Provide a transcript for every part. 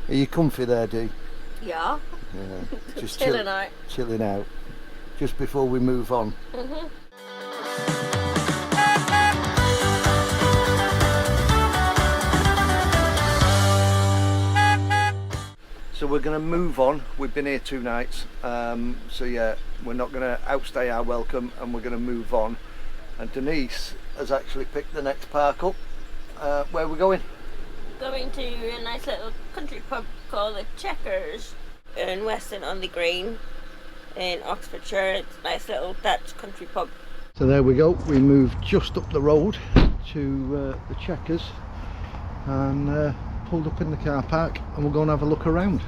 Are you comfy there, Dee? Yeah. Yeah. Just Chilling out. Chilling out. Just before we move on. So we're going to move on. We've been here 2 nights, so yeah, we're not going to outstay our welcome, and we're going to move on. And Denise has actually picked the next park up. Where are we going? Going to a nice little country pub called the Checkers in Weston-on-the-Green in Oxfordshire. It's a nice little Dutch country pub. So there we go. We moved just up the road to the Checkers and pulled up in the car park, and we'll go and have a look around.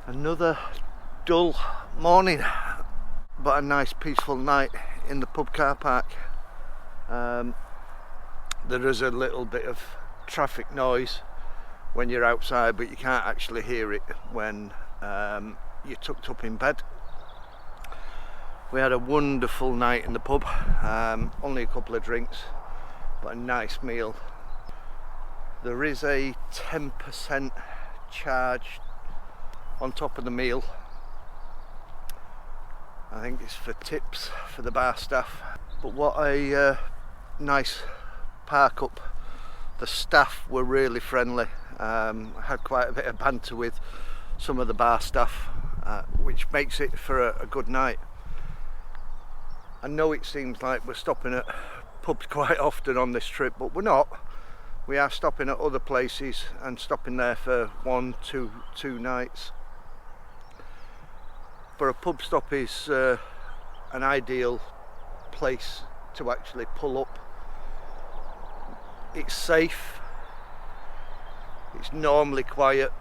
Another dull morning, but a nice peaceful night in the pub car park. There is a little bit of traffic noise when you're outside, but you can't actually hear it when you're tucked up in bed. We had a wonderful night in the pub, only a couple of drinks, but a nice meal. There is a 10% charge on top of the meal. I think it's for tips for the bar staff. But what a nice park up. The staff were really friendly. I had quite a bit of banter with some of the bar staff, which makes it for a good night. I know it seems like we're stopping at pubs quite often on this trip, but we're not. We are stopping at other places and stopping there for 1, 2 nights. But a pub stop is an ideal place to actually pull up. It's safe, it's normally quiet,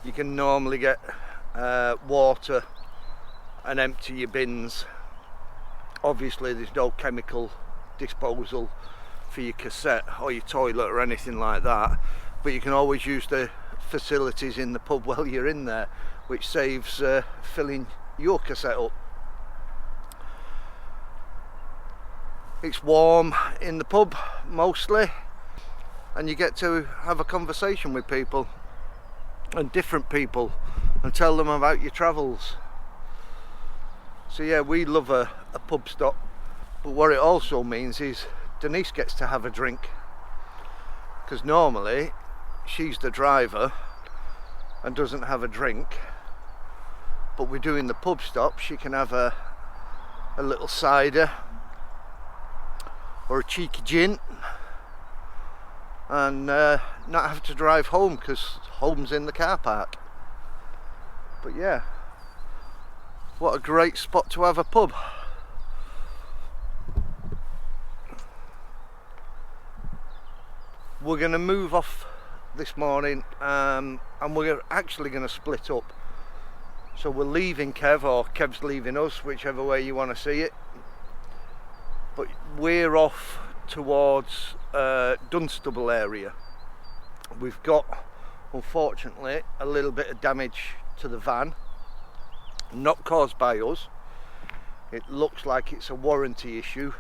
you can normally get water and empty your bins. Obviously there's no chemical disposal for your cassette or your toilet or anything like that, but you can always use the facilities in the pub while you're in there, which saves filling your cassette up. It's warm in the pub mostly, and you get to have a conversation with people, and different people, and tell them about your travels. So yeah, we love a pub stop, but what it also means is Denise gets to have a drink, because normally she's the driver and doesn't have a drink, but we're doing the pub stop. She can have a little cider or a cheeky gin and not have to drive home, because home's in the car park. But yeah, what a great spot to have a pub. We're going to move off this morning, and we're actually going to split up. So we're leaving Kev, or Kev's leaving us, whichever way you want to see it. But we're off towards Dunstable area. We've got, unfortunately, a little bit of damage to the van, not caused by us. It looks like it's a warranty issue,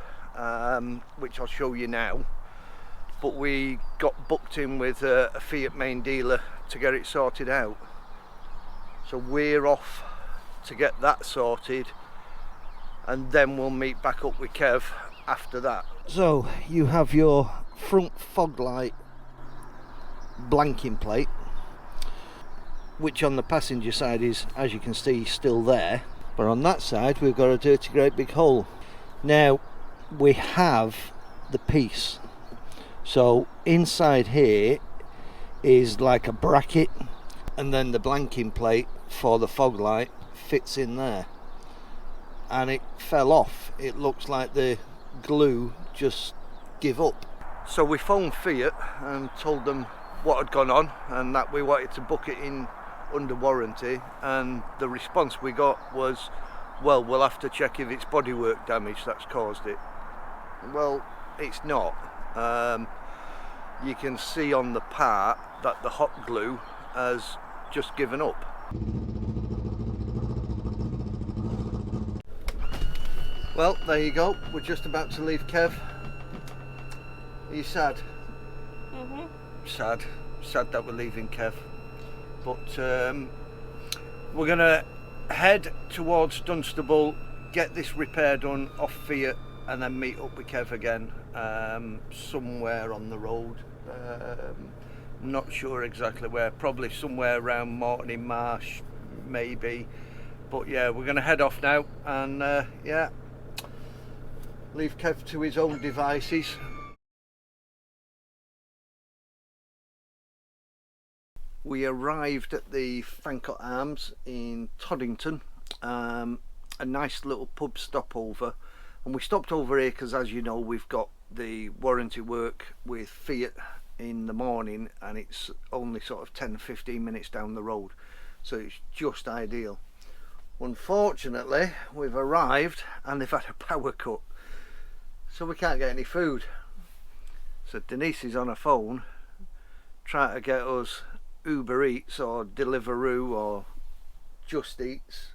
which I'll show you now. But we got booked in with a Fiat main dealer to get it sorted out. So we're off to get that sorted, and then we'll meet back up with Kev after that. So you have your front fog light blanking plate, which on the passenger side is, as you can see, still there, but on that side we've got a dirty great big hole. Now we have the piece, so inside here is like a bracket, and then the blanking plate for the fog light fits in there, and it fell off. It looks like the glue just give up. So we phoned Fiat and told them what had gone on and that we wanted to book it in under warranty, and the response we got was, well, we'll have to check if it's bodywork damage that's caused it. Well, it's not. You can see on the part that the hot glue has just given up. Well, there you go. We're just about to leave Kev. Are you sad? Sad that we're leaving Kev. But we're gonna head towards Dunstable, get this repair done off Fiat, and then meet up with Kev again somewhere on the road. I'm not sure exactly where, probably somewhere around Morton Marsh maybe, but yeah, we're gonna head off now and yeah, leave Kev to his own devices. We arrived at the Vanlifeuk Arms in Toddington, a nice little pub stopover, and we stopped over here because, as you know, we've got the warranty work with Fiat in the morning, and it's only sort of 10-15 minutes down the road, so it's just ideal. Unfortunately, we've arrived and they've had a power cut, so we can't get any food. So Denise is on her phone trying to get us Uber Eats or Deliveroo or Just Eats.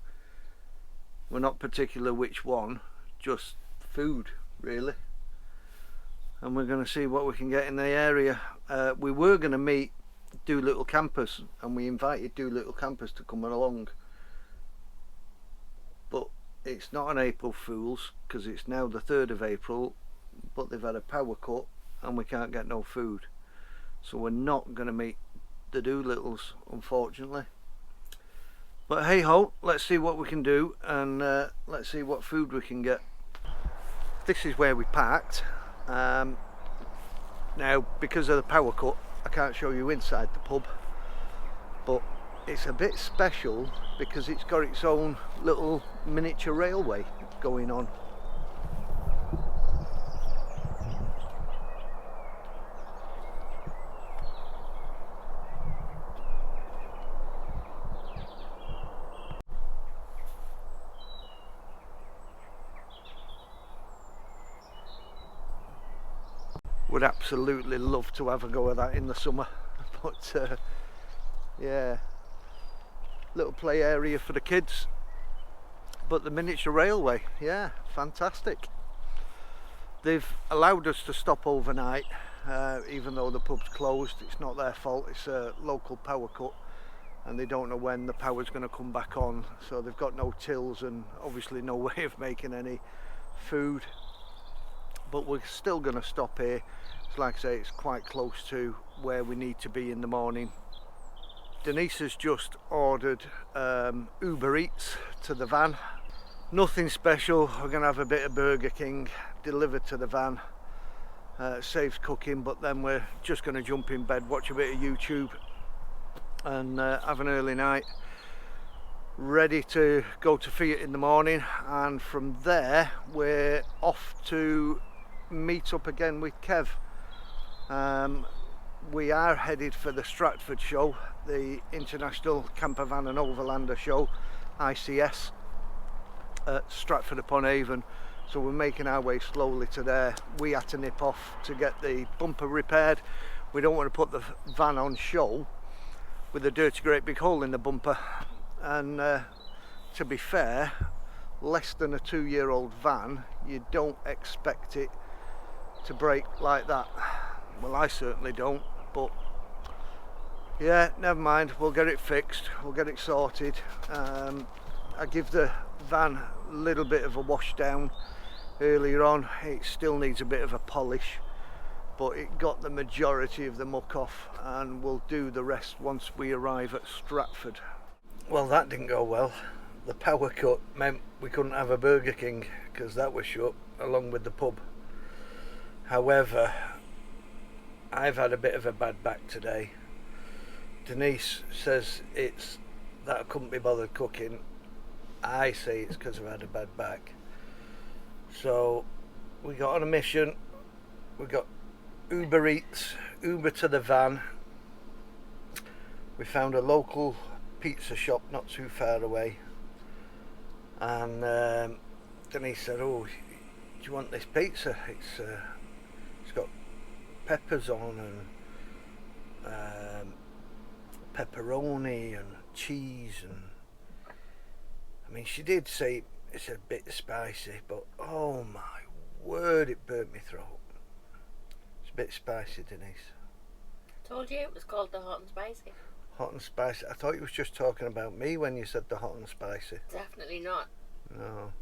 We're not particular which one, just food really. And we're going to see what we can get in the area. We were going to meet Doolittle Campers, and we invited Doolittle Campers to come along, but it's not an April Fool's because it's now the 3rd of April, but they've had a power cut and we can't get no food, so we're not going to meet the Doolittles, unfortunately. But hey ho, let's see what we can do, and let's see what food we can get. This is where we parked. Now, because of the power cut, I can't show you inside the pub, but it's a bit special because it's got its own little miniature railway going on. Would absolutely love to have a go at that in the summer, but yeah, little play area for the kids, but the miniature railway, yeah, fantastic. They've allowed us to stop overnight, even though the pub's closed. It's not their fault, it's a local power cut, and they don't know when the power's going to come back on, so they've got no tills and obviously no way of making any food. But we're still going to stop here. So like I say, it's quite close to where we need to be in the morning. Denise has just ordered Uber Eats to the van. Nothing special. We're going to have a bit of Burger King delivered to the van. Saves cooking, but then we're just going to jump in bed, watch a bit of YouTube, and have an early night. Ready to go to Fiat in the morning, and from there we're off to meet up again with Kev. We are headed for the Stratford show, the International Camper Van and Overlander show, ICS, at Stratford upon Avon, so we're making our way slowly to there. We had to nip off to get the bumper repaired. We don't want to put the van on show with a dirty great big hole in the bumper, and to be fair, less than a 2-year-old van, you don't expect it to break like that. Well, I certainly don't, but yeah, never mind, we'll get it fixed, we'll get it sorted. I give the van a little bit of a wash down earlier on. It still needs a bit of a polish, but it got the majority of the muck off, and we'll do the rest once we arrive at Stratford. Well, that didn't go well. The power cut meant we couldn't have a Burger King because that was shut, along with the pub. However, I've had a bit of a bad back today. Denise says it's that I couldn't be bothered cooking. I say it's because I've had a bad back. So we got on a mission. We got Uber Eats, Uber to the van. We found a local pizza shop not too far away, and Denise said, oh, do you want this pizza? It's got peppers on and pepperoni and cheese, and I mean, she did say it's a bit spicy, but oh my word, it burnt my throat. It's a bit spicy, Denise. Told you it was called the hot and spicy. Hot and spicy. I thought you was just talking about me when you said the hot and spicy. Definitely not. No.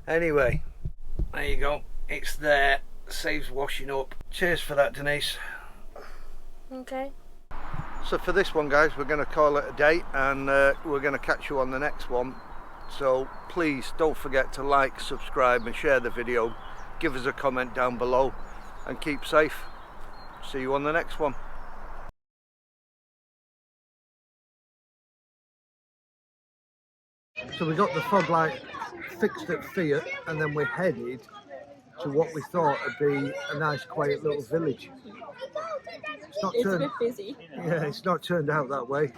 Anyway, there you go. It's there. Saves washing up. Cheers for that, Denise. Okay. So for this one, guys, we're going to call it a day, and we're going to catch you on the next one. So please don't forget to like, subscribe and share the video. Give us a comment down below and keep safe. See you on the next one. So we got the fog light fixed at Fiat, and then we're headed to what we thought would be a nice quiet little village. It's a bit busy. Yeah, it's not turned out that way.